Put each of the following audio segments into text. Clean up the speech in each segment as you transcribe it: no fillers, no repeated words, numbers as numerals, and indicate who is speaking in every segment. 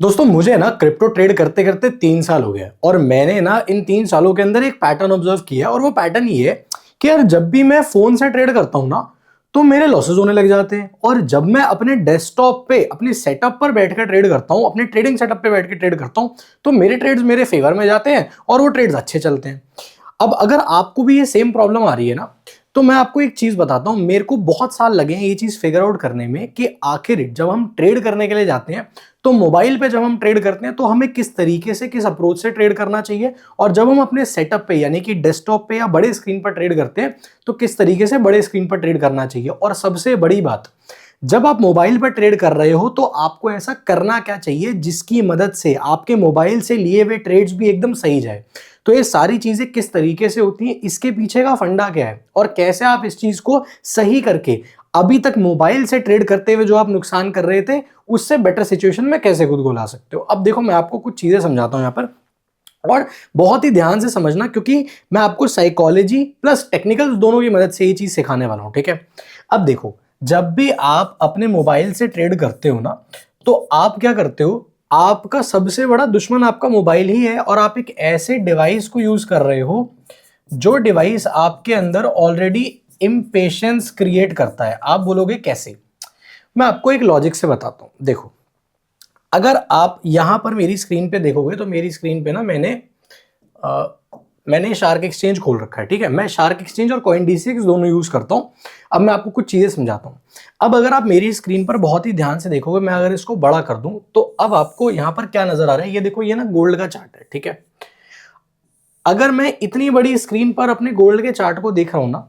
Speaker 1: दोस्तों मुझे ना क्रिप्टो ट्रेड करते करते 3 साल हो गए और मैंने ना इन 3 सालों के अंदर एक पैटर्न ऑब्जर्व किया और वो पैटर्न ये है कि यार जब भी मैं फोन से ट्रेड करता हूं ना तो मेरे लॉसेस होने लग जाते हैं। और जब मैं अपने डेस्कटॉप पे अपने सेटअप पर बैठकर ट्रेड करता हूं, अपने ट्रेडिंग सेटअप पे बैठ के ट्रेड करता हूं, तो मेरे ट्रेड्स मेरे फेवर में जाते हैं और वो ट्रेड्स अच्छे चलते हैं। अब अगर आपको भी ये सेम प्रॉब्लम आ रही है ना, तो मैं आपको एक चीज बताता हूं। मेरे को बहुत साल लगे हैं ये चीज फिगर आउट करने में कि आखिर जब हम ट्रेड करने के लिए जाते हैं तो मोबाइल पे जब हम ट्रेड करते हैं तो हमें किस तरीके से, किस अप्रोच से ट्रेड करना चाहिए, और जब हम अपने सेटअप पे यानी कि डेस्कटॉप पे या बड़े स्क्रीन पर ट्रेड करते हैं तो किस तरीके से बड़े स्क्रीन पर ट्रेड करना चाहिए। और सबसे बड़ी बात, जब आप मोबाइल पर ट्रेड कर रहे हो तो आपको ऐसा करना क्या चाहिए जिसकी मदद से आपके मोबाइल से लिए हुए ट्रेड्स भी एकदम सही जाए। तो ये सारी चीजें किस तरीके से होती हैं, इसके पीछे का फंडा क्या है और कैसे आप इस चीज को सही करके अभी तक मोबाइल से ट्रेड करते हुए जो आप नुकसान कर रहे थे उससे बेटर सिचुएशन में कैसे खुद को ला सकते हो। अब देखो मैं आपको कुछ चीजें समझाता हूं यहां पर, और बहुत ही ध्यान से समझना क्योंकि मैं आपको साइकोलॉजी प्लस टेक्निकल दोनों की मदद से ये चीज सिखाने वाला हूं, ठीक है। अब देखो, जब भी आप अपने मोबाइल से ट्रेड करते हो ना तो आप क्या करते हो, आपका सबसे बड़ा दुश्मन आपका मोबाइल ही है और आप एक ऐसे डिवाइस को यूज कर रहे हो जो डिवाइस आपके अंदर ऑलरेडी इम्पेशंस क्रिएट करता है। आप बोलोगे कैसे? मैं आपको एक लॉजिक से बताता हूं। देखो, अगर आप यहां पर मेरी स्क्रीन पे देखोगे तो मेरी स्क्रीन पे ना मैंने शार्क एक्सचेंज खोल रखा है, ठीक है। मैं शार्क एक्सचेंज और कॉइन डीसीएक्स दोनों यूज करता हूं। अब मैं आपको कुछ चीजें समझाता हूं। अब अगर आप मेरी स्क्रीन पर बहुत ही ध्यान से देखोगे, मैं अगर इसको बड़ा कर दूं तो अब आपको यहां पर क्या नजर आ रहा है, ये देखो, ये ना गोल्ड का चार्ट है, ठीक है। अगर मैं इतनी बड़ी स्क्रीन पर अपने गोल्ड के चार्ट को देख रहा हूं ना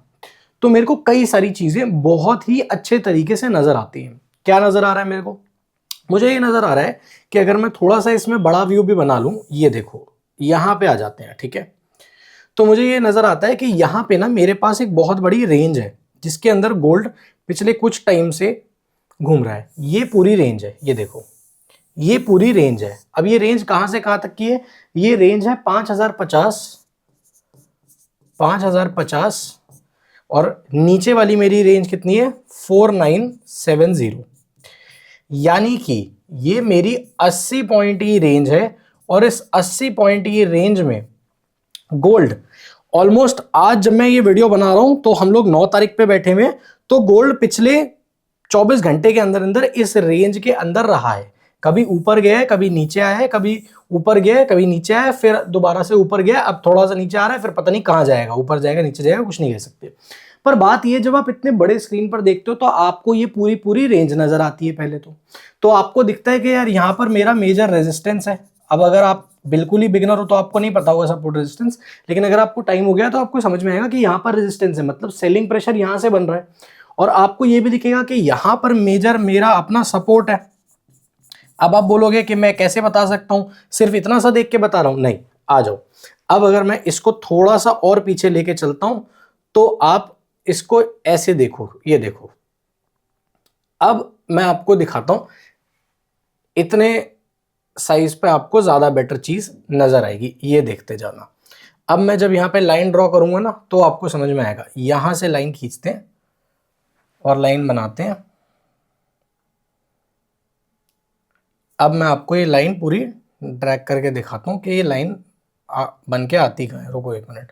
Speaker 1: तो मेरे को कई सारी चीजें बहुत ही अच्छे तरीके से नजर आती हैं। क्या नजर आ रहा है मेरे को? मुझे ये नजर आ रहा है कि अगर मैं थोड़ा सा इसमें बड़ा व्यू भी बना लूं, ये देखो, यहां पे आ जाते हैं, ठीक है। तो मुझे ये नजर आता है कि यहां पे ना मेरे पास एक बहुत बड़ी रेंज है जिसके अंदर गोल्ड पिछले कुछ टाइम से घूम रहा है। ये पूरी रेंज है, ये देखो, ये पूरी रेंज है। अब ये रेंज कहां से कहां तक की है? ये रेंज है 5050, 5050, और नीचे वाली मेरी रेंज कितनी है? 4970। यानी कि ये मेरी 80 पॉइंट की रेंज है और इस 80 पॉइंट की रेंज में गोल्ड ऑलमोस्ट, आज जब मैं ये वीडियो बना रहा हूं तो हम लोग 9 तारीख पे बैठे हुए, तो गोल्ड पिछले 24 घंटे के अंदर अंदर इस रेंज के अंदर रहा है। कभी ऊपर गया है, कभी नीचे आया है, कभी ऊपर गया है, कभी नीचे आया है, फिर दोबारा से ऊपर गया, अब थोड़ा सा नीचे आ रहा है, फिर पता नहीं कहां जाएगा, ऊपर जाएगा नीचे जाएगा, कुछ नहीं कह सकते। पर बात ये, जब आप इतने बड़े स्क्रीन पर देखते हो तो आपको ये पूरी पूरी रेंज नजर आती है। पहले तो आपको दिखता है कि यार यहाँ पर मेरा मेजर रेजिस्टेंस है। अब अगर आप बिल्कुल ही बिगिनर हो तो आपको नहीं पता होगा सपोर्ट रेजिस्टेंस, लेकिन अगर आपको टाइम हो गया तो आपको समझ में आएगा कि यहाँ पर रेजिस्टेंस है, मतलब सेलिंग प्रेशर यहाँ से बन रहा है। और आपको ये भी दिखेगा कि यहाँ पर मेजर मेरा अपना सपोर्ट है। अब आप बोलोगे कि मैं कैसे बता सकता हूं, सिर्फ इतना सा देख के बता रहा हूं? नहीं, आ जाओ। अब अगर मैं इसको थोड़ा सा और पीछे लेके चलता हूं तो आप इसको ऐसे देखो, ये देखो। अब मैं आपको दिखाता हूं, इतने साइज पे आपको ज्यादा बेटर चीज नजर आएगी, ये देखते जाना। अब मैं जब यहां पे लाइन ड्रॉ करूंगा ना तो आपको समझ में आएगा। यहां से लाइन खींचते हैं और लाइन बनाते हैं। अब मैं आपको ये लाइन पूरी ड्रैग करके दिखाता हूँ कि ये लाइन बन के आती कहाँ है। रुको एक मिनट,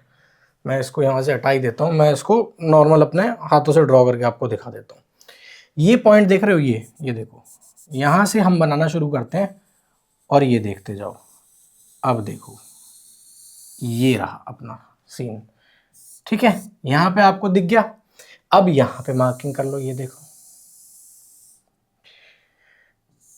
Speaker 1: मैं इसको यहाँ से हटा ही देता हूँ। मैं इसको नॉर्मल अपने हाथों से ड्रॉ करके आपको दिखा देता हूँ। ये पॉइंट देख रहे हो, ये देखो, यहाँ से हम बनाना शुरू करते हैं और ये देखते जाओ। अब देखो, ये रहा अपना सीन, ठीक है। यहाँ पे आपको दिख गया। अब यहाँ पे मार्किंग कर लो, ये देखो।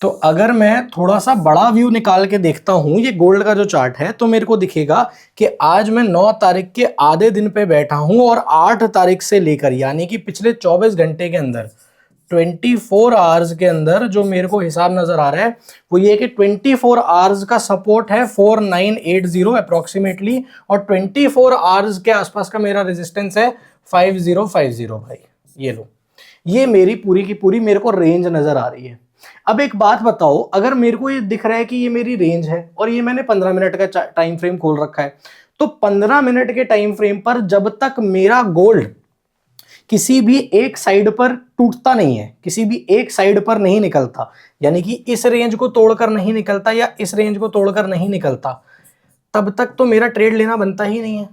Speaker 1: तो अगर मैं थोड़ा सा बड़ा व्यू निकाल के देखता हूं ये गोल्ड का जो चार्ट है, तो मेरे को दिखेगा कि आज मैं 9 तारीख के आधे दिन पे बैठा हूं और 8 तारीख से लेकर, यानी कि पिछले 24 घंटे के अंदर, 24 आवर्स के अंदर जो मेरे को हिसाब नजर आ रहा है वो ये कि 24 आवर्स का सपोर्ट है 4980 अप्रोक्सीमेटली, और 24 आवर्स के आसपास का मेरा रेजिस्टेंस है 5050। भाई ये लो, ये मेरी पूरी की पूरी मेरे को रेंज नजर आ रही है। अब एक बात बताओ, अगर मेरे को ये दिख रहा है कि ये मेरी रेंज है और ये मैंने 15 मिनट का टाइम फ्रेम खोल रखा है, तो 15 मिनट के टाइम फ्रेम पर जब तक मेरा गोल्ड किसी भी एक साइड पर टूटता नहीं है, किसी भी एक साइड पर नहीं निकलता, यानी कि इस रेंज को तोड़कर नहीं निकलता या इस रेंज को तोड़कर नहीं निकलता, तब तक तो मेरा ट्रेड लेना बनता ही नहीं है।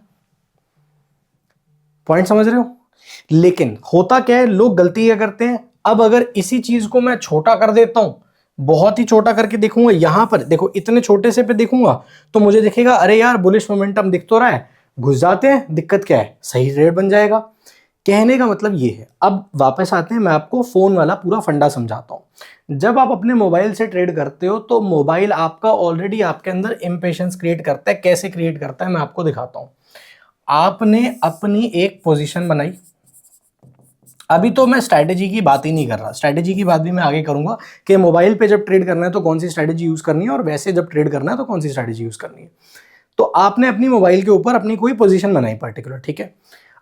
Speaker 1: पॉइंट समझ रहे हो? लेकिन होता क्या है, लोग गलती क्या करते हैं, अब अगर इसी चीज को मैं छोटा कर देता हूं, बहुत ही छोटा करके देखूंगा, यहां पर देखो इतने छोटे से पे देखूंगा तो मुझे दिखेगा अरे यार बुलिश मोमेंटम दिख तो रहा है, घुस जाते हैं, दिक्कत क्या है, सही ट्रेड बन जाएगा। कहने का मतलब ये है। अब वापस आते हैं, मैं आपको फोन वाला पूरा फंडा समझाता हूं। जब आप अपने मोबाइल से ट्रेड करते हो तो मोबाइल आपका ऑलरेडी आपके अंदर इंपेशेंस क्रिएट करता है। कैसे क्रिएट करता है मैं आपको दिखाता हूं। आपने अपनी एक पोजीशन बनाई, अभी तो मैं स्ट्रैटेजी की बात ही नहीं कर रहा, स्ट्रैटेजी की बात भी मैं आगे करूंगा कि मोबाइल पे जब ट्रेड करना है तो कौन सी स्ट्रैटेजी यूज करनी है और वैसे जब ट्रेड करना है तो कौन सी स्ट्रैटेजी यूज करनी है। तो आपने अपनी मोबाइल के ऊपर अपनी कोई पोजीशन बनाई पर्टिकुलर, ठीक है।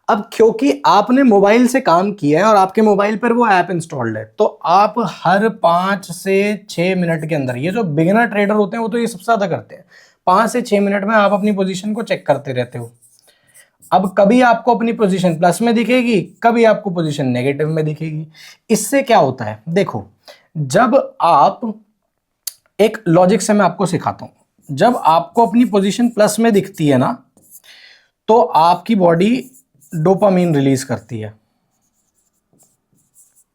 Speaker 1: अब क्योंकि आपने मोबाइल से काम किया है और आपके मोबाइल पर वो ऐप इंस्टॉल्ड है, तो आप हर 5 से 6 मिनट के अंदर, ये जो बिगिनर ट्रेडर होते हैं वो तो ये सबसे ज्यादा करते हैं, 5 से 6 मिनट में आप अपनी पोजीशन को चेक करते रहते हो। अब कभी आपको अपनी पोजीशन प्लस में दिखेगी, कभी आपको पोजीशन नेगेटिव में दिखेगी। इससे क्या होता है, देखो, जब आप, एक लॉजिक से मैं आपको सिखाता हूं, जब आपको अपनी पोजीशन प्लस में दिखती है ना, तो आपकी बॉडी डोपामीन रिलीज करती है,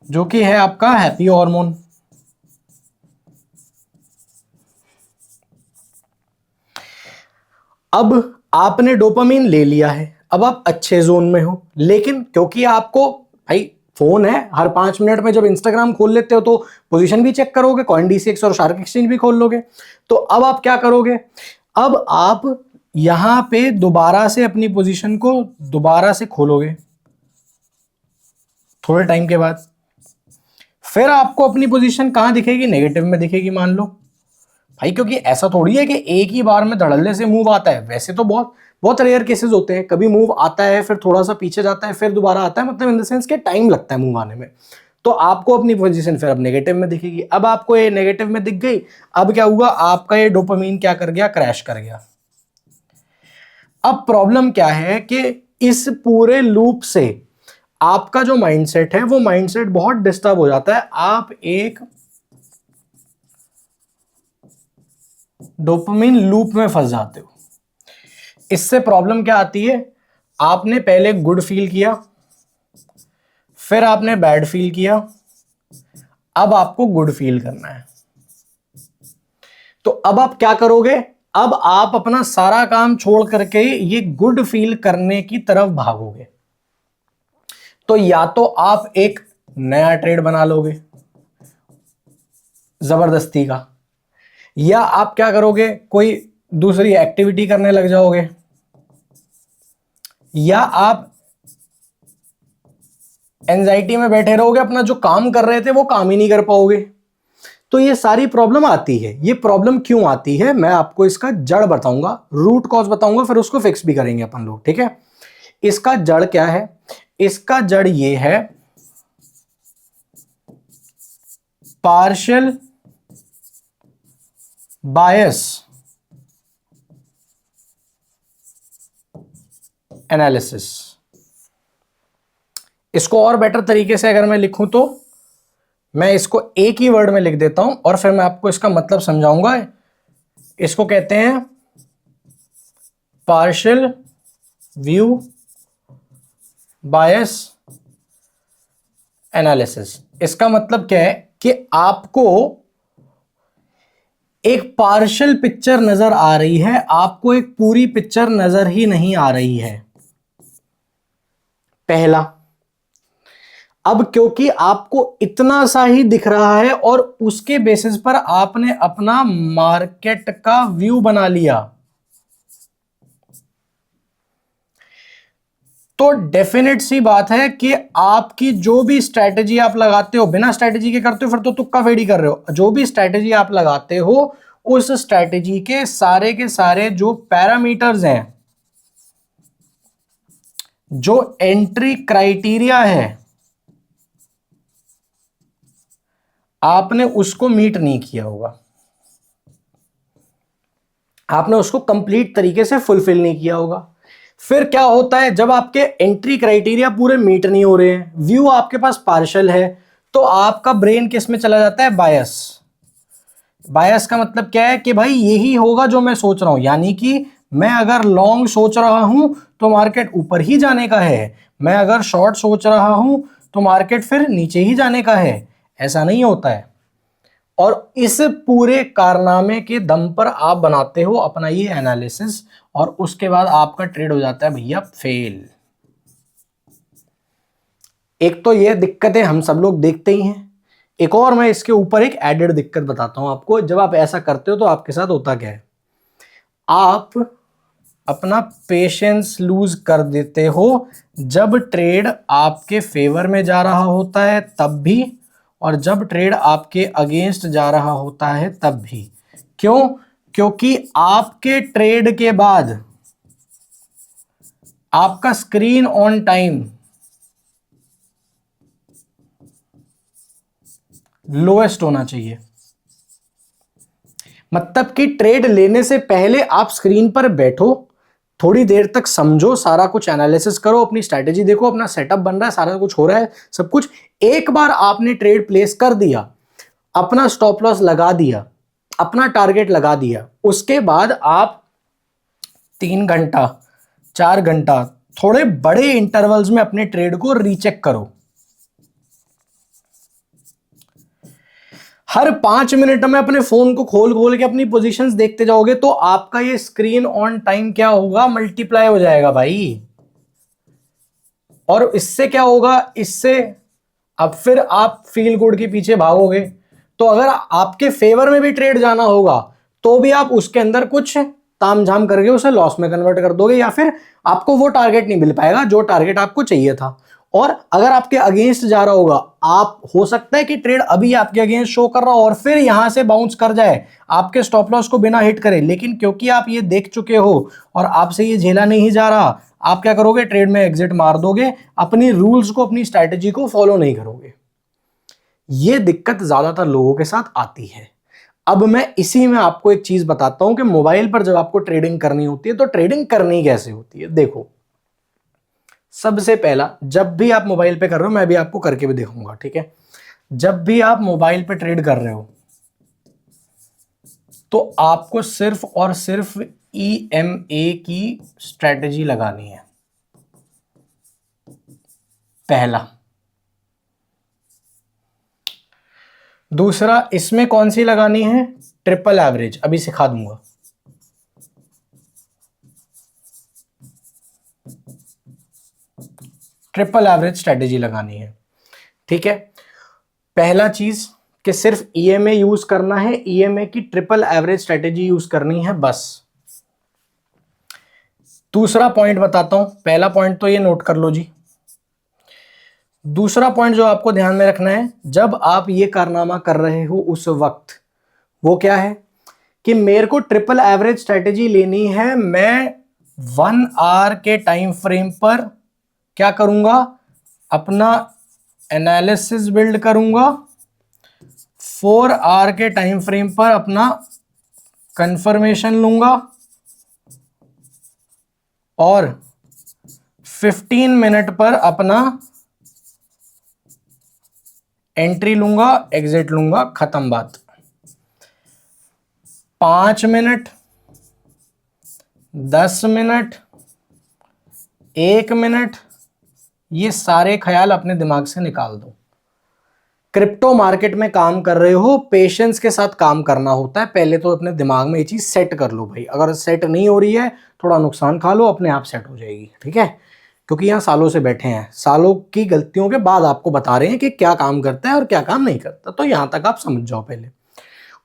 Speaker 1: जो कि है आपका हैप्पी हार्मोन। अब आपने डोपामीन ले लिया है, अब आप अच्छे जोन में हो, लेकिन क्योंकि आपको भाई फोन है, हर 5 मिनट में जब इंस्टाग्राम खोल लेते हो तो पोजीशन भी चेक करोगे, कॉइन डीसीएक्स और शार्क एक्सचेंज भी खोल लोगे। तो अब आप क्या करोगे, अब आप यहां पे दोबारा से अपनी पोजीशन को दोबारा से खोलोगे थोड़े टाइम के बाद, फिर आपको अपनी पोजीशन कहां दिखेगी, नेगेटिव में दिखेगी मान लो भाई। क्योंकि ऐसा थोड़ी है कि एक ही बार में धड़ल्ले से मूव आता है, वैसे तो बहुत बहुत रेयर केसेस होते हैं, कभी मूव आता है फिर थोड़ा सा पीछे जाता है फिर दोबारा आता है, मतलब इन द सेंस के टाइम लगता है मूव आने में। तो आपको अपनी पोजीशन फिर अब नेगेटिव में दिखेगी। अब आपको ये नेगेटिव में दिख गई, अब क्या हुआ, आपका ये डोपामीन क्या कर गया, क्रैश कर गया। अब प्रॉब्लम क्या है कि इस पूरे लूप से आपका जो माइंडसेट है वो माइंडसेट बहुत डिस्टर्ब हो जाता है, आप एक डोपामिन लूप में फंस जाते हो। इससे प्रॉब्लम क्या आती है, आपने पहले गुड फील किया, फिर आपने बैड फील किया, अब आपको गुड फील करना है। तो अब आप क्या करोगे, अब आप अपना सारा काम छोड़ करके ये गुड फील करने की तरफ भागोगे। तो या तो आप एक नया ट्रेड बना लोगे जबरदस्ती का, या आप क्या करोगे, कोई दूसरी एक्टिविटी करने लग जाओगे, या आप एंजाइटी में बैठे रहोगे, अपना जो काम कर रहे थे वो काम ही नहीं कर पाओगे। तो ये सारी प्रॉब्लम आती है। ये प्रॉब्लम क्यों आती है मैं आपको इसका जड़ बताऊंगा, रूट कॉज बताऊंगा, फिर उसको फिक्स भी करेंगे अपन लोग, ठीक है। इसका जड़ क्या है, इसका जड़ ये है पार्शियल बायस एनालिसिस। इसको और बेटर तरीके से अगर मैं लिखूं तो मैं इसको एक ही वर्ड में लिख देता हूं और फिर मैं आपको इसका मतलब समझाऊंगा। इसको कहते हैं पार्शियल व्यू बायस एनालिसिस। इसका मतलब क्या है कि आपको एक पार्शियल पिक्चर नजर आ रही है, आपको एक पूरी पिक्चर नजर ही नहीं आ रही है, पहला। अब क्योंकि आपको इतना सा ही दिख रहा है और उसके बेसिस पर आपने अपना मार्केट का व्यू बना लिया, तो डेफिनेट सी बात है कि आपकी जो भी स्ट्रैटेजी आप लगाते हो, बिना स्ट्रैटेजी के करते हो फिर तो तुक्का फेड़ी कर रहे हो। जो भी स्ट्रैटेजी आप लगाते हो उस स्ट्रैटेजी के सारे जो पैरामीटर्स हैं, जो एंट्री क्राइटेरिया है, आपने उसको मीट नहीं किया होगा, आपने उसको कंप्लीट तरीके से फुलफिल नहीं किया होगा। फिर क्या होता है, जब आपके एंट्री क्राइटेरिया पूरे मीट नहीं हो रहे हैं, व्यू आपके पास पार्शियल है, तो आपका ब्रेन किस में चला जाता है, बायस। बायस का मतलब क्या है कि भाई यही होगा जो मैं सोच रहा हूं, यानी कि मैं अगर लॉन्ग सोच रहा हूं तो मार्केट ऊपर ही जाने का है, मैं अगर शॉर्ट सोच रहा हूं तो मार्केट फिर नीचे ही जाने का है। ऐसा नहीं होता है। और इस पूरे कारनामे के दम पर आप बनाते हो अपना ये एनालिसिस, और उसके बाद आपका ट्रेड हो जाता है भैया फेल। एक तो ये दिक्कतें हम सब लोग देखते ही हैं, एक और मैं इसके ऊपर एक एडेड दिक्कत बताता हूं आपको। जब आप ऐसा करते हो तो आपके साथ होता क्या है, आप अपना पेशेंस लूज कर देते हो। जब ट्रेड आपके फेवर में जा रहा होता है तब भी, और जब ट्रेड आपके अगेंस्ट जा रहा होता है तब भी। क्यों? क्योंकि आपके ट्रेड के बाद आपका स्क्रीन ऑन टाइम लोएस्ट होना चाहिए। मतलब कि ट्रेड लेने से पहले आप स्क्रीन पर बैठो, थोड़ी देर तक समझो, सारा कुछ एनालिसिस करो, अपनी स्ट्रैटेजी देखो, अपना सेटअप बन रहा है, सारा कुछ हो रहा है, सब कुछ। एक बार आपने ट्रेड प्लेस कर दिया, अपना स्टॉप लॉस लगा दिया, अपना टारगेट लगा दिया, उसके बाद आप 3 घंटा 4 घंटा थोड़े बड़े इंटरवल्स में अपने ट्रेड को रीचेक करो। हर 5 मिनट में अपने फोन को खोल खोल के अपनी पोजीशंस देखते जाओगे तो आपका ये स्क्रीन ऑन टाइम क्या होगा, मल्टीप्लाई हो जाएगा भाई। और इससे क्या होगा, इससे अब फिर आप फील गुड के पीछे भागोगे। तो अगर आपके फेवर में भी ट्रेड जाना होगा तो भी आप उसके अंदर कुछ तामझाम करके उसे लॉस में कन्वर्ट कर दोगे, या फिर आपको वो टारगेट नहीं मिल पाएगा जो टारगेट आपको चाहिए था। और अगर आपके अगेंस्ट जा रहा होगा, आप हो सकता है कि ट्रेड अभी आपके अगेंस्ट शो कर रहा हो और फिर यहां से बाउंस कर जाए, आपके स्टॉप लॉस को बिना हिट करे, लेकिन क्योंकि आप ये देख चुके हो और आपसे ये झेला नहीं जा रहा, आप क्या करोगे, ट्रेड में एग्जिट मार दोगे, अपनी रूल्स को, अपनी स्ट्रैटेजी को फॉलो नहीं करोगे। ये दिक्कत ज्यादातर लोगों के साथ आती है। अब मैं इसी में आपको एक चीज बताता हूं कि मोबाइल पर जब आपको ट्रेडिंग करनी होती है तो ट्रेडिंग करनी कैसे होती है। देखो, सबसे पहला, जब भी आप मोबाइल पे कर रहे हो, मैं भी आपको करके भी दिखाऊंगा, ठीक है। जब भी आप मोबाइल पे ट्रेड कर रहे हो तो आपको सिर्फ और सिर्फ EMA की स्ट्रैटेजी लगानी है, पहला। दूसरा, इसमें कौन सी लगानी है, ट्रिपल एवरेज, अभी सिखा दूंगा। ट्रिपल एवरेज स्ट्रैटेजी लगानी है, ठीक है। पहला चीज कि सिर्फ EMA यूज करना है, EMA की ट्रिपल एवरेज स्ट्रैटेजी यूज करनी है, बस। दूसरा पॉइंट बताता हूं, पहला पॉइंट तो ये नोट कर लो जी। दूसरा पॉइंट जो आपको ध्यान में रखना है जब आप ये कारनामा कर रहे हो उस वक्त, वो क्या है कि मेरे को ट्रिपल एवरेज स्ट्रैटेजी लेनी है। मैं 1 आवर के टाइम फ्रेम पर क्या करूंगा, अपना एनालिसिस बिल्ड करूंगा। 4 आवर के टाइम फ्रेम पर अपना कंफर्मेशन लूंगा और 15 मिनट पर अपना एंट्री लूंगा, एग्जिट लूंगा, खत्म बात। 5 मिनट, 10 मिनट, 1 मिनट, ये सारे ख्याल अपने दिमाग से निकाल दो। क्रिप्टो मार्केट में काम कर रहे हो, पेशेंस के साथ काम करना होता है। पहले तो अपने दिमाग में ये चीज सेट कर लो भाई। अगर सेट नहीं हो रही है, थोड़ा नुकसान खा लो, अपने आप सेट हो जाएगी, ठीक है। क्योंकि यहाँ सालों से बैठे हैं, सालों की गलतियों के बाद आपको बता रहे हैं कि क्या काम करता है और क्या काम नहीं करता, तो यहां तक आप समझ जाओ पहले।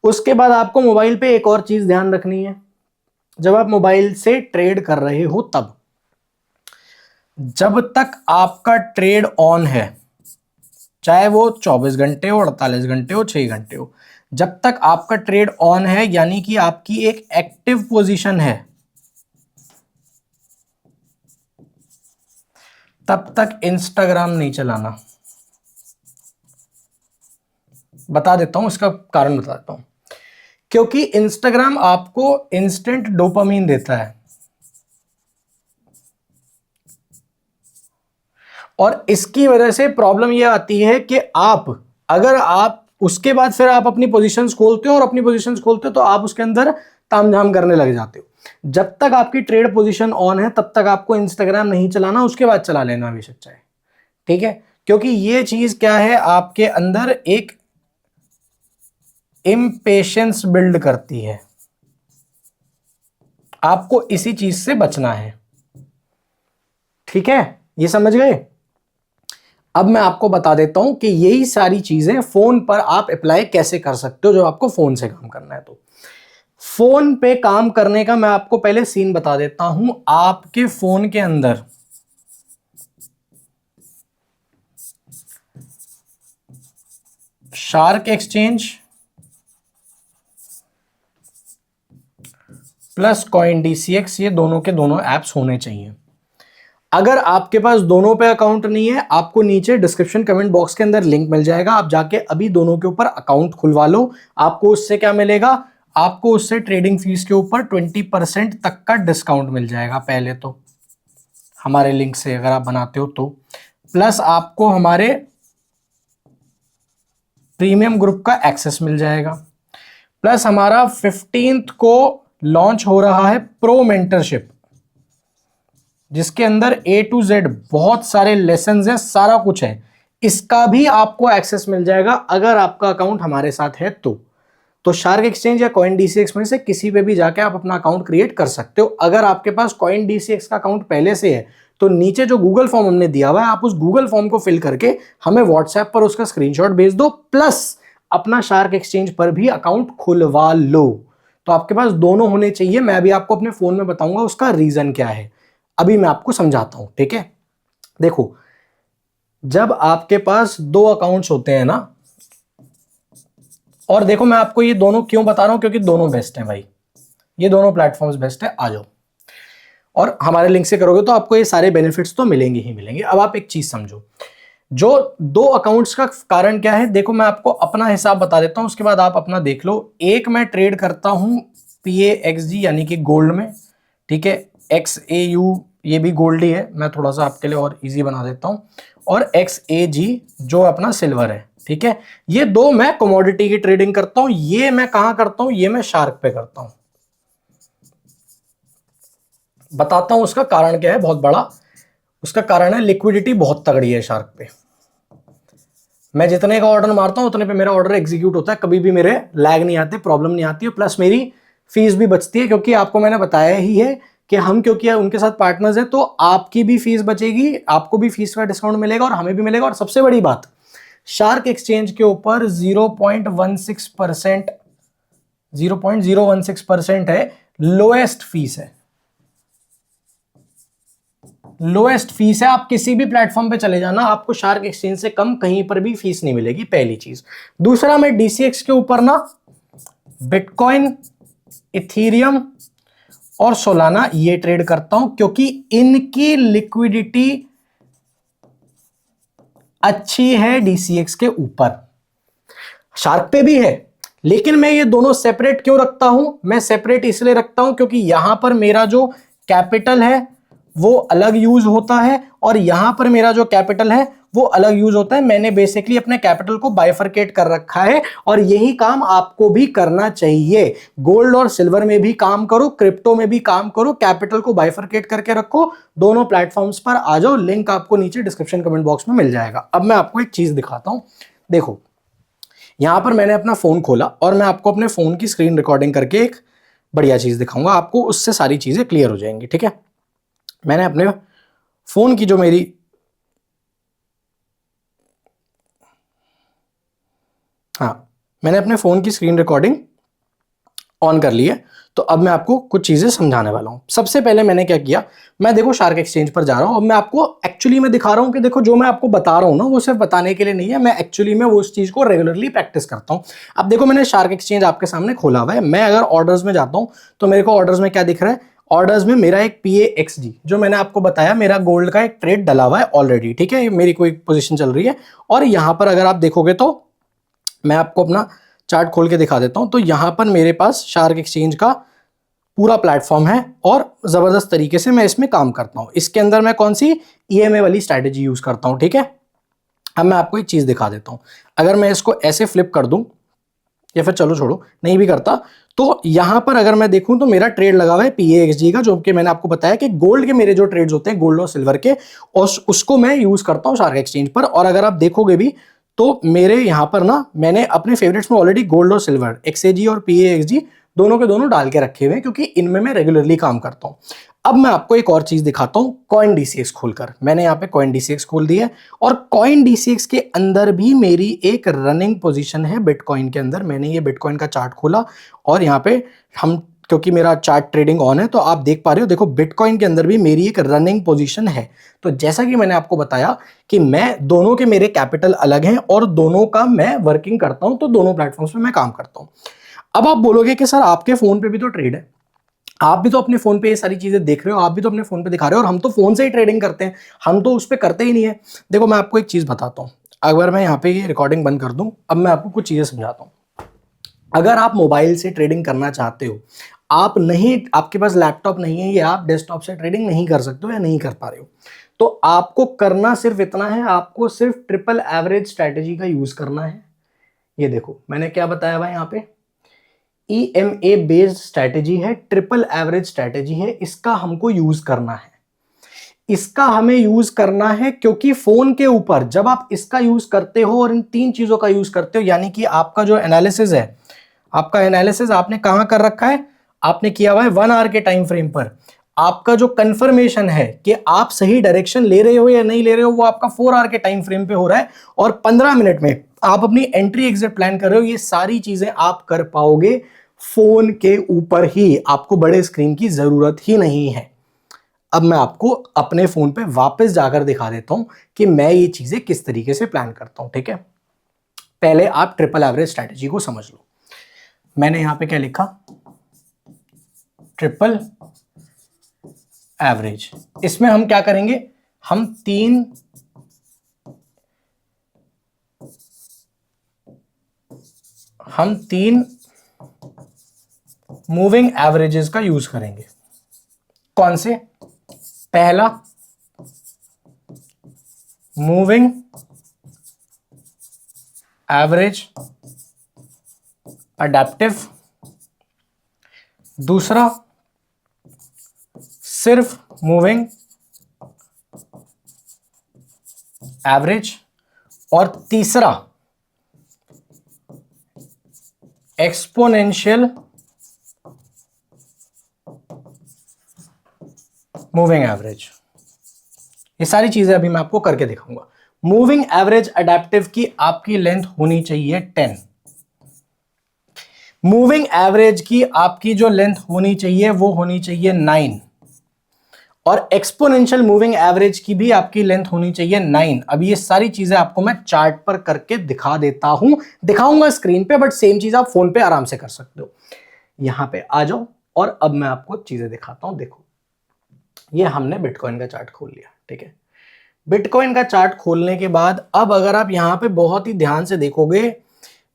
Speaker 1: उसके बाद आपको मोबाइल पे एक और चीज ध्यान रखनी है। जब आप मोबाइल से ट्रेड कर रहे हो तब, जब तक आपका ट्रेड ऑन है, चाहे वो 24 घंटे हो, 48 घंटे हो, 6 घंटे हो, जब तक आपका ट्रेड ऑन है, यानी कि आपकी एक एक्टिव पोजीशन है, तब तक इंस्टाग्राम नहीं चलाना। बता देता हूं, इसका कारण बता देता हूं। क्योंकि इंस्टाग्राम आपको इंस्टेंट डोपामीन देता है। और इसकी वजह से प्रॉब्लम ये आती है कि अगर आप उसके बाद फिर आप अपनी पोजीशंस खोलते हो और अपनी पोजीशंस खोलते हो तो आप उसके अंदर तामझाम करने लग जाते हो। जब तक आपकी ट्रेड पोजीशन ऑन है तब तक आपको इंस्टाग्राम नहीं चलाना, उसके बाद चला लेना भी अच्छा है, ठीक है। क्योंकि ये चीज क्या है, आपके अंदर एक इम्पेशंस बिल्ड करती है, आपको इसी चीज से बचना है, ठीक है, ये समझ गए। अब मैं आपको बता देता हूं कि यही सारी चीजें फोन पर आप अप्लाई कैसे कर सकते हो, जो आपको फोन से काम करना है। तो फोन पे काम करने का मैं आपको पहले सीन बता देता हूं। आपके फोन के अंदर shark exchange plus coin DCX, ये दोनों के दोनों एप्स होने चाहिए। अगर आपके पास दोनों पे अकाउंट नहीं है, आपको नीचे डिस्क्रिप्शन कमेंट बॉक्स के अंदर लिंक मिल जाएगा, आप जाके अभी दोनों के ऊपर अकाउंट खुलवा लो। आपको उससे क्या मिलेगा, आपको उससे ट्रेडिंग फीस के ऊपर 20% तक का डिस्काउंट मिल जाएगा पहले तो, हमारे लिंक से अगर आप बनाते हो तो। प्लस आपको हमारे प्रीमियम ग्रुप का एक्सेस मिल जाएगा। प्लस हमारा 15th को लॉन्च हो रहा है प्रो मेंटरशिप, जिसके अंदर A to Z बहुत सारे लेसन्स हैं, सारा कुछ है। इसका भी आपको एक्सेस मिल जाएगा अगर आपका अकाउंट हमारे साथ है तो शार्क एक्सचेंज या कॉइन DCX में से किसी पे भी जाके आप अपना अकाउंट क्रिएट कर सकते हो। अगर आपके पास कॉइन DCX का अकाउंट पहले से है तो नीचे जो गूगल फॉर्म हमने दिया हुआ है, आप उस गूगल फॉर्म को फिल करके हमें व्हाट्सएप पर उसका स्क्रीनशॉट भेज दो, प्लस अपना शार्क एक्सचेंज पर भी अकाउंट खुलवा लो। तो आपके पास दोनों होने चाहिए। मैं भी आपको अपने फोन में बताऊंगा उसका रीजन क्या है, अभी मैं आपको समझाता हूं, ठीक है। देखो, जब आपके पास दो अकाउंट्स होते हैं ना, और देखो मैं आपको ये दोनों क्यों बता रहा हूं, क्योंकि दोनों बेस्ट हैं भाई, ये दोनों प्लेटफॉर्म्स बेस्ट है। आ जाओ, और हमारे लिंक से करोगे तो आपको ये सारे बेनिफिट्स तो मिलेंगे ही मिलेंगे। अब आप एक चीज समझो, जो दो अकाउंट्स का कारण क्या है। देखो मैं आपको अपना हिसाब बता देता हूं, उसके बाद आप अपना देख लो। एक मैं ट्रेड करता हूं PAXG यानी कि गोल्ड में, ठीक है। XAU ये भी गोल्ड ही है, मैं थोड़ा सा आपके लिए और इजी बना देता हूं। और XAG जो अपना सिल्वर है, ठीक है। ये दो मैं कमोडिटी की ट्रेडिंग करता हूं। ये मैं कहां करता हूं, ये मैं शार्क पे करता हूं। बताता हूं उसका कारण क्या है, बहुत बड़ा उसका कारण है लिक्विडिटी बहुत तगड़ी है शार्क पे। मैं जितने का ऑर्डर मारता हूं उतने पे मेरा ऑर्डर एग्जीक्यूट होता है, कभी भी मेरे लैग नहीं आते, प्रॉब्लम नहीं आती है, प्लस मेरी फीस भी बचती है। क्योंकि आपको मैंने बताया ही है कि हम क्योंकि उनके साथ पार्टनर्स हैं, तो आपकी भी फीस बचेगी, आपको भी फीस का डिस्काउंट मिलेगा और हमें भी मिलेगा। और सबसे बड़ी बात, शार्क एक्सचेंज के ऊपर 0.16% 0.016% है, लोएस्ट फीस है, लोएस्ट फीस है। आप किसी भी प्लेटफॉर्म पे चले जाना, आपको शार्क एक्सचेंज से कम कहीं पर भी फीस नहीं मिलेगी, पहली चीज। दूसरा, मैं DCX के ऊपर ना बिटकॉइन, इथीरियम और सोलाना ये ट्रेड करता हूं, क्योंकि इनकी लिक्विडिटी अच्छी है DCX के ऊपर। शार्क पे भी है, लेकिन मैं ये दोनों सेपरेट क्यों रखता हूं, मैं सेपरेट इसलिए रखता हूं क्योंकि यहां पर मेरा जो कैपिटल है वो अलग यूज होता है और यहां पर मेरा जो कैपिटल है वो अलग यूज होता है। मैंने बेसिकली अपने कैपिटल को बाइफरकेट कर रखा है और यही काम आपको भी करना चाहिए। गोल्ड और सिल्वर में भी काम करो, क्रिप्टो में भी काम करो, कैपिटल को बाइफरकेट करके रखो। दोनों प्लेटफॉर्म्स पर आ जाओ, लिंक आपको नीचे डिस्क्रिप्शन कमेंट बॉक्स में मिल जाएगा। अब मैं आपको एक चीज दिखाता हूं, देखो यहां पर मैंने अपना फोन खोला और मैं आपको अपने फोन की स्क्रीन रिकॉर्डिंग करके एक बढ़िया चीज दिखाऊंगा, आपको उससे सारी चीजें क्लियर हो जाएंगी, ठीक है। मैंने अपने फोन की जो मेरी मैंने अपने फोन की स्क्रीन रिकॉर्डिंग ऑन कर ली है। तो अब मैं आपको कुछ चीजें समझाने वाला हूं। सबसे पहले मैंने क्या किया, मैं देखो शार्क एक्सचेंज पर जा रहा हूं। अब मैं आपको एक्चुअली में दिखा रहा हूं कि देखो जो मैं आपको बता रहा हूं ना, वो सिर्फ बताने के लिए नहीं है, मैं एक्चुअली में वो उस चीज को रेगुलरली प्रैक्टिस करता हूं। अब देखो मैंने शार्क एक्सचेंज आपके सामने खोला हुआ है। मैं अगर ऑर्डर्स में जाता हूं तो मेरे को ऑर्डर्स में क्या दिख रहा है, ऑर्डर्स में मेरा एक PAXG जो मैंने आपको बताया, मेरा गोल्ड का एक ट्रेड डला हुआ है ऑलरेडी, ठीक है। मेरी कोई पोजीशन चल रही है और यहां पर अगर आप देखोगे तो मैं आपको अपना चार्ट खोल के दिखा देता हूं। तो यहां पर मेरे पास शार्क एक्सचेंज का पूरा प्लेटफॉर्म है और जबरदस्त तरीके से मैं इसमें काम करता हूं। इसके अंदर मैं कौन सी ईएमए वाली स्ट्रैटेजी यूज करता हूं, ठीक है। अब मैं आपको एक चीज दिखा देता हूं। अगर मैं इसको ऐसे फ्लिप कर दूं, या फिर चलो छोड़ो नहीं भी करता, तो यहां पर अगर मैं देखूं तो मेरा ट्रेड लगा हुआ है PAXG का, जो कि मैंने आपको बताया कि गोल्ड के मेरे जो ट्रेड्स होते हैं, गोल्ड और सिल्वर के, और उसको मैं यूज करता हूं शार्क एक्सचेंज पर। और अगर आप देखोगे भी तो मेरे यहां पर ना मैंने अपने फेवरेट्स में ऑलरेडी गोल्ड और सिल्वर, XAG और PAXG दोनों के दोनों डाल के रखे हुए हैं, क्योंकि इनमें मैं रेगुलरली काम करता हूं। अब मैं आपको एक और चीज दिखाता हूं, कॉइन DCX खोलकर। मैंने यहाँ पे कॉइन DCX खोल दिया है, और कॉइन DCX के अंदर भी मेरी एक रनिंग पोजीशन है बिटकॉइन के अंदर। मैंने ये बिटकॉइन का चार्ट खोला, और यहाँ पे हम, क्योंकि मेरा चार्ट ट्रेडिंग ऑन है, तो आप देख पा रहे हो, देखो बिटकॉइन के अंदर भी मेरी एक रनिंग पोजीशन है। तो जैसा कि मैंने आपको बताया कि मैं दोनों के मेरे कैपिटल अलग हैं और दोनों का मैं वर्किंग करता हूं, तो दोनों प्लेटफॉर्म्स पे मैं काम करता हूं। अब आप बोलोगे कि सर आपके फोन पे भी तो ट्रेड है, आप भी तो अपने फोन पे ये सारी चीजें देख रहे हो, आप भी तो अपने फोन पे दिखा रहे हो, और हम तो फोन से ही ट्रेडिंग करते हैं, हम तो उस पर करते ही नहीं है। देखो मैं आपको एक चीज बताता हूं, अगर मैं यहाँ पे ये रिकॉर्डिंग बंद कर दूं, अब मैं आपको कुछ चीजें समझाता हूं। अगर आप मोबाइल से ट्रेडिंग करना चाहते हो, आप नहीं, आपके पास लैपटॉप नहीं है, या आप डेस्कटॉप से ट्रेडिंग नहीं कर सकते हो या नहीं कर पा रहे हो, तो आपको करना सिर्फ इतना है, आपको सिर्फ ट्रिपल एवरेज स्ट्रैटेजी का यूज करना है। ये देखो मैंने क्या बताया भाई, यहाँ पे EMA बेस्ड स्ट्रैटेजी है, ट्रिपल एवरेज स्ट्रैटेजी है, इसका हमको यूज करना है। इसका हमें यूज करना है क्योंकि फोन के ऊपर जब आप इसका यूज करते हो और इन तीन चीजों का यूज करते हो, यानी कि आपका जो एनालिसिस है, आपका एनालिसिस आपने कहां कर रखा है, आपने किया हुआ है 1 आवर के टाइम फ्रेम पर। आपका जो कंफर्मेशन है कि आप सही डायरेक्शन ले रहे हो या नहीं ले रहे हो, वो आपका 4 आवर के टाइम फ्रेम पे हो रहा है, और 15 मिनट में आप अपनी एंट्री एग्जिट प्लान कर रहे हो। ये सारी चीजें आप कर पाओगे फोन के ऊपर ही, आपको बड़े स्क्रीन की जरूरत ही नहीं है। अब मैं आपको अपने फोन पे वापस जाकर दिखा देता हूं कि मैं ये चीजें किस तरीके से प्लान करता हूं, ठीक है। पहले आप ट्रिपल एवरेज स्ट्रैटेजी को समझ लो। मैंने यहां पे क्या लिखा, ट्रिपल एवरेज। इसमें हम क्या करेंगे, हम तीन मूविंग एवरेजेस का यूज करेंगे। कौन से? पहला मूविंग एवरेज अडैप्टिव, दूसरा सिर्फ मूविंग एवरेज, और तीसरा एक्सपोनेंशियल मूविंग एवरेज। ये सारी चीजें अभी मैं आपको करके दिखाऊंगा। मूविंग एवरेज अडैप्टिव की आपकी लेंथ होनी चाहिए 10। मूविंग एवरेज की आपकी जो लेंथ होनी चाहिए वो होनी चाहिए 9, और एक्सपोनेंशियल मूविंग एवरेज की भी आपकी लेंथ होनी चाहिए 9। अब ये सारी चीजें आपको मैं चार्ट पर करके दिखा देता हूं, दिखाऊंगा स्क्रीन पे, बट सेम चीज आप फोन पे आराम से कर सकते हो। यहां पे आ जाओ, और अब मैं आपको चीजें दिखाता हूं। देखो ये हमने बिटकॉइन का चार्ट खोल लिया, ठीक है। बिटकॉइन का चार्ट खोलने के बाद अब अगर आप यहां पे बहुत ही ध्यान से देखोगे,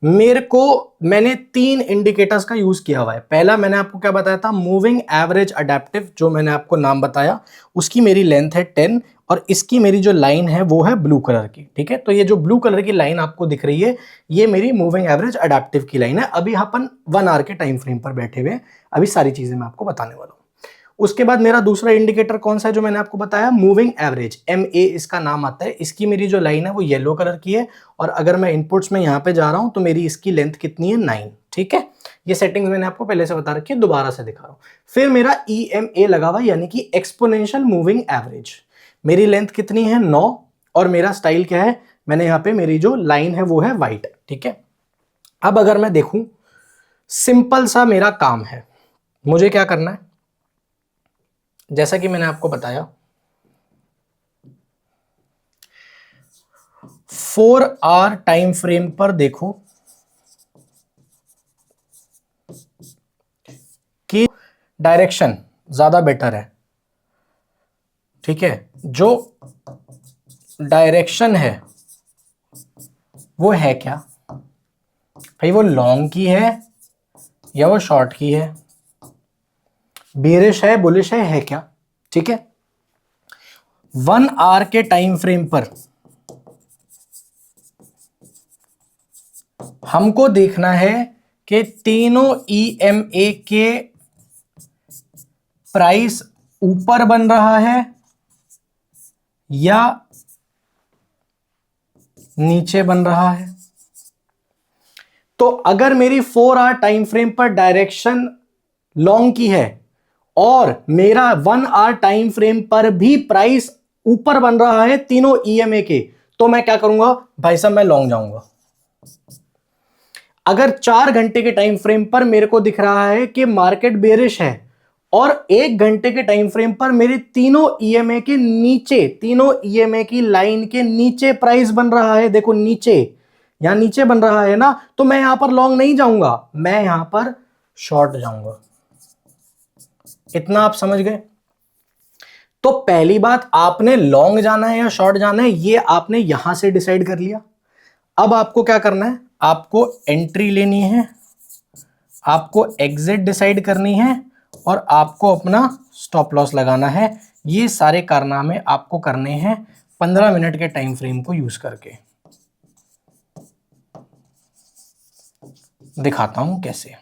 Speaker 1: मैंने 3 इंडिकेटर्स का यूज किया हुआ है। पहला मैंने आपको क्या बताया था, मूविंग एवरेज अडैप्टिव, जो मैंने आपको नाम बताया, उसकी मेरी लेंथ है 10, और इसकी मेरी जो लाइन है वो है ब्लू कलर की, ठीक है। तो ये जो ब्लू कलर की लाइन आपको दिख रही है, ये मेरी मूविंग एवरेज अडैप्टिव की लाइन है। अभी अपन 1 आवर के टाइम फ्रेम पर बैठे हुए हैं, अभी सारी चीजें मैं आपको बताने वाला हूं। उसके बाद मेरा दूसरा इंडिकेटर कौन सा है, जो मैंने आपको बताया, मूविंग एवरेज, MA इसका नाम आता है। इसकी मेरी जो लाइन है वो येलो कलर की है, और अगर मैं इनपुट्स में यहां पे जा रहा हूं तो मेरी इसकी लेंथ कितनी है, 9, ठीक है। ये सेटिंग्स मैंने आपको पहले से बता रखी है, दोबारा से दिखा रहा हूं। फिर मेरा EMA लगा हुआ, यानी कि एक्सपोनेंशियल मूविंग एवरेज। मेरी लेंथ कितनी है, 9, और मेरा स्टाइल क्या है, मैंने यहाँ पे मेरी जो लाइन है वो है व्हाइट, ठीक है। अब अगर मैं देखूं, सिंपल सा मेरा काम है, मुझे क्या करना है, जैसा कि मैंने आपको बताया, 4 आवर टाइम फ्रेम पर देखो कि डायरेक्शन ज्यादा बेटर है, ठीक है। जो डायरेक्शन है वो है क्या भाई, वो लॉन्ग की है या वो शॉर्ट की है? बेरिश है, बुलिश है क्या? ठीक है, 1 आवर के टाइम फ्रेम पर हमको देखना है कि तीनों ईएमए के प्राइस ऊपर बन रहा है या नीचे बन रहा है। तो अगर मेरी 4 आवर टाइम फ्रेम पर डायरेक्शन लॉन्ग की है और मेरा 1 आवर टाइम फ्रेम पर भी प्राइस ऊपर बन रहा है तीनों ईएमए के, तो मैं क्या करूंगा भाई साहब, मैं लॉन्ग जाऊंगा। अगर 4 घंटे के टाइम फ्रेम पर मेरे को दिख रहा है कि मार्केट बेरिश है और 1 घंटे के टाइम फ्रेम पर मेरे तीनों ईएमए के नीचे, तीनों ईएमए की लाइन के नीचे प्राइस बन रहा है, देखो नीचे, यहां नीचे बन रहा है ना, तो मैं यहां पर लॉन्ग नहीं जाऊंगा, मैं यहां पर शॉर्ट जाऊंगा। इतना आप समझ गए? तो पहली बात, आपने लॉन्ग जाना है या शॉर्ट जाना है ये आपने यहां से डिसाइड कर लिया। अब आपको क्या करना है, आपको एंट्री लेनी है, आपको एग्जिट डिसाइड करनी है और आपको अपना स्टॉप लॉस लगाना है। ये सारे कारनामे आपको करने हैं 15 मिनट के टाइम फ्रेम को यूज करके। दिखाता हूं कैसे।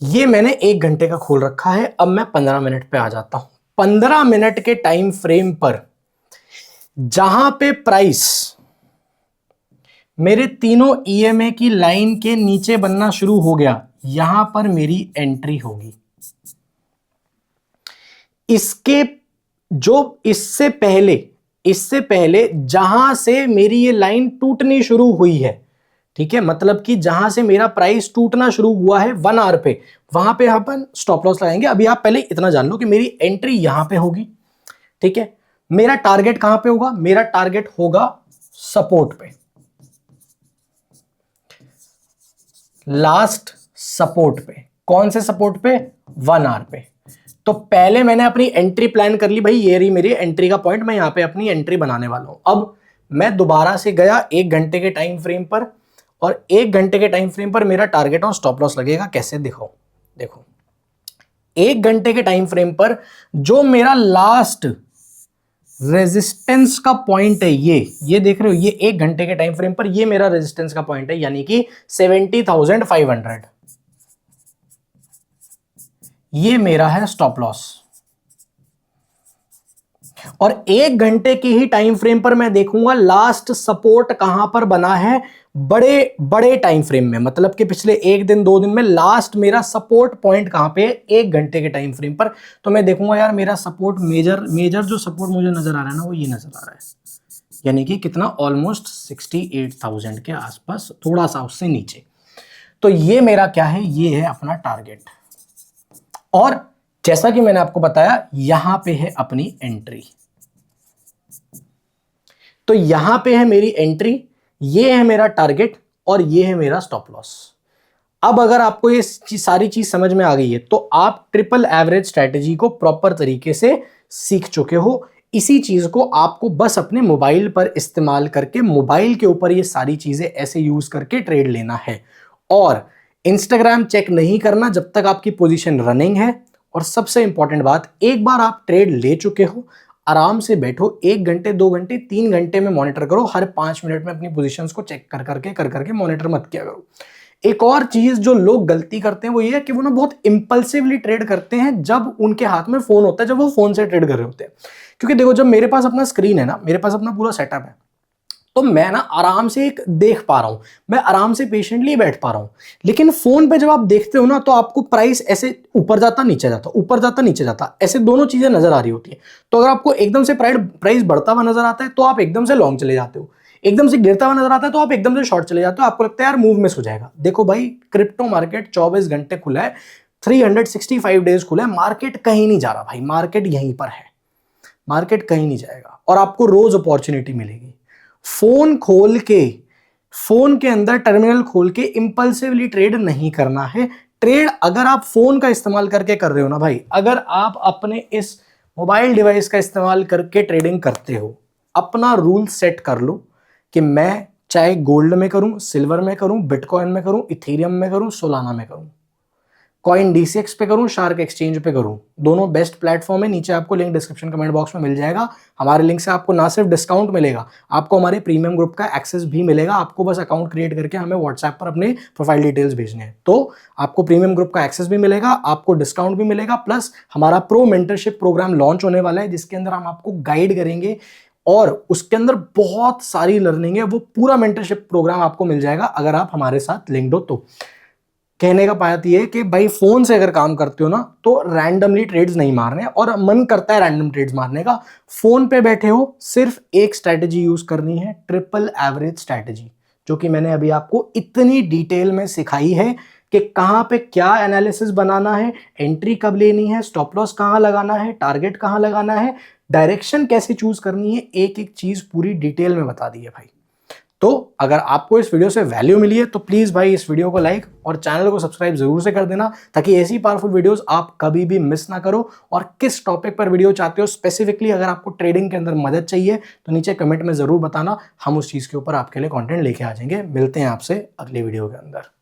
Speaker 1: ये मैंने 1 घंटे का खोल रखा है, अब मैं 15 मिनट पे आ जाता हूं। 15 मिनट के टाइम फ्रेम पर जहां पे प्राइस मेरे तीनों ईएमए की लाइन के नीचे बनना शुरू हो गया, यहां पर मेरी एंट्री होगी। इसके जो इससे पहले जहां से मेरी ये लाइन टूटनी शुरू हुई है, ठीक है, मतलब कि जहां से मेरा प्राइस टूटना शुरू हुआ है 1 आवर पे, वहां पे अपन स्टॉप लॉस लगाएंगे। अभी आप पहले इतना जान लो कि मेरी एंट्री यहां पे होगी, ठीक है। मेरा टारगेट कहां पे होगा, मेरा टारगेट होगा सपोर्ट पे, लास्ट सपोर्ट पे। कौन से सपोर्ट पे? 1 आवर पे। तो पहले मैंने अपनी एंट्री प्लान कर ली, भाई ये रही मेरी एंट्री का पॉइंट, मैं यहां पे अपनी एंट्री बनाने वाला हूं। अब मैं दोबारा से गया 1 घंटे के टाइम फ्रेम पर, और 1 घंटे के टाइम फ्रेम पर मेरा टारगेट और स्टॉप लॉस लगेगा। कैसे? देखो 1 घंटे के टाइम फ्रेम पर जो मेरा लास्ट रेजिस्टेंस का पॉइंट है, ये देख रहे हो, ये 1 घंटे के टाइम फ्रेम पर ये मेरा रेजिस्टेंस का पॉइंट है, यानी कि 70,500। ये मेरा है स्टॉप लॉस। और 1 घंटे की ही टाइम फ्रेम पर मैं देखूंगा लास्ट सपोर्ट कहां पर बना है, बड़े बड़े टाइम फ्रेम में, मतलब कि पिछले 1 दिन 2 दिन में लास्ट मेरा सपोर्ट पॉइंट कहां पे है 1 घंटे के टाइम फ्रेम पर। तो मैं देखूंगा यार मेरा सपोर्ट मेजर जो सपोर्ट मुझे नजर आ रहा है ना, वो ये नजर आ रहा है, यानी कि कितना, ऑलमोस्ट 68,000 के आसपास, थोड़ा सा उससे नीचे। तो ये मेरा क्या है, ये है अपना टारगेट। और जैसा कि मैंने आपको बताया, यहां पे है अपनी एंट्री, तो यहां पे है मेरी एंट्री, ये है मेरा टारगेट और ये है मेरा स्टॉप लॉस। अब अगर आपको ये सारी चीज समझ में आ गई है, तो आप ट्रिपल एवरेज स्ट्रेटेजी को प्रॉपर तरीके से सीख चुके हो। इसी चीज को आपको बस अपने मोबाइल पर इस्तेमाल करके, मोबाइल के ऊपर ये सारी चीजें ऐसे यूज करके ट्रेड लेना है। और इंस्टाग्राम चेक नहीं करना जब तक आपकी पोजीशन रनिंग है। और सबसे इंपॉर्टेंट बात, एक बार आप ट्रेड ले चुके हो, आराम से बैठो, 1 घंटे 2 घंटे 3 घंटे में मॉनिटर करो, हर 5 मिनट में अपनी पोजीशंस को चेक कर करके मॉनिटर मत किया करो। एक और चीज जो लोग गलती करते हैं वो ये है कि वो ना बहुत इंपल्सिवली ट्रेड करते हैं जब उनके हाथ में फोन होता है, जब वो फोन से ट्रेड कर रहे होते हैं। क्योंकि देखो, जब मेरे पास अपना स्क्रीन है ना, मेरे पास अपना पूरा सेटअप है, तो मैं ना आराम से एक देख पा रहा हूं, मैं आराम से पेशेंटली बैठ पा रहा हूं। लेकिन फोन पे जब आप देखते हो ना, तो आपको प्राइस ऐसे ऊपर जाता नीचे जाता, ऊपर जाता नीचे जाता, ऐसे दोनों चीजें नजर आ रही होती है। तो अगर आपको एकदम से प्राइस बढ़ता हुआ नजर आता है तो आप एकदम से लॉन्ग चले जाते हो, एकदम से गिरता हुआ नजर आता है तो आप एकदम से शॉर्ट चले जाते हो, आपको लगता है यार मूव मिस हो जाएगा। देखो भाई, क्रिप्टो मार्केट 24 घंटे खुला है, 365 डेज खुला है, मार्केट कहीं नहीं जा रहा भाई, मार्केट यहीं पर है, मार्केट कहीं नहीं जाएगा और आपको रोज अपॉर्चुनिटी मिलेगी। फोन के अंदर टर्मिनल खोल के इंपल्सिवली ट्रेड नहीं करना है। ट्रेड अगर आप फोन का इस्तेमाल करके कर रहे हो ना भाई, अगर आप अपने इस मोबाइल डिवाइस का इस्तेमाल करके ट्रेडिंग करते हो, अपना रूल सेट कर लो कि मैं चाहे गोल्ड में करूं, सिल्वर में करूं, बिटकॉइन में करूं, इथेरियम में करूं, सोलाना में करूं, कॉइन DCX पे करूं, शार्क एक्सचेंज पे करूं, दोनों बेस्ट प्लेटफॉर्म है। नीचे आपको लिंक डिस्क्रिप्शन कमेंट बॉक्स में मिल जाएगा। हमारे लिंक से आपको ना सिर्फ डिस्काउंट मिलेगा, आपको हमारे प्रीमियम ग्रुप का एक्सेस भी मिलेगा। आपको बस अकाउंट क्रिएट करके हमें व्हाट्सएप पर अपने प्रोफाइल डिटेल्स भेजने हैं, तो आपको प्रीमियम ग्रुप का एक्सेस भी मिलेगा, आपको डिस्काउंट भी मिलेगा, प्लस हमारा प्रो मेंटरशिप प्रोग्राम लॉन्च होने वाला है, जिसके अंदर हम आपको गाइड करेंगे और उसके अंदर बहुत सारी लर्निंग है। वो पूरा मेंटरशिप प्रोग्राम आपको मिल जाएगा अगर आप हमारे साथ लिंक्ड हो तो। कहने का बात ये है कि भाई फोन से अगर काम करते हो ना तो रैंडमली ट्रेड्स नहीं मारने, और मन करता है रैंडम ट्रेड्स मारने का, फोन पे बैठे हो सिर्फ एक स्ट्रैटेजी यूज करनी है, ट्रिपल एवरेज स्ट्रैटेजी, जो कि मैंने अभी आपको इतनी डिटेल में सिखाई है कि कहां पे क्या एनालिसिस बनाना है, एंट्री कब लेनी है, स्टॉप लॉस कहां लगाना है, टारगेट कहां लगाना है, डायरेक्शन कैसे चूज करनी है, एक एक चीज पूरी डिटेल में बता दी है भाई। तो अगर आपको इस वीडियो से वैल्यू मिली है तो प्लीज भाई इस वीडियो को लाइक और चैनल को सब्सक्राइब जरूर से कर देना, ताकि ऐसी पावरफुल वीडियोस आप कभी भी मिस ना करो। और किस टॉपिक पर वीडियो चाहते हो स्पेसिफिकली, अगर आपको ट्रेडिंग के अंदर मदद चाहिए तो नीचे कमेंट में जरूर बताना, हम उस चीज के ऊपर आपके लिए कंटेंट लेके आ जाएंगे। मिलते हैं आपसे अगले वीडियो के अंदर।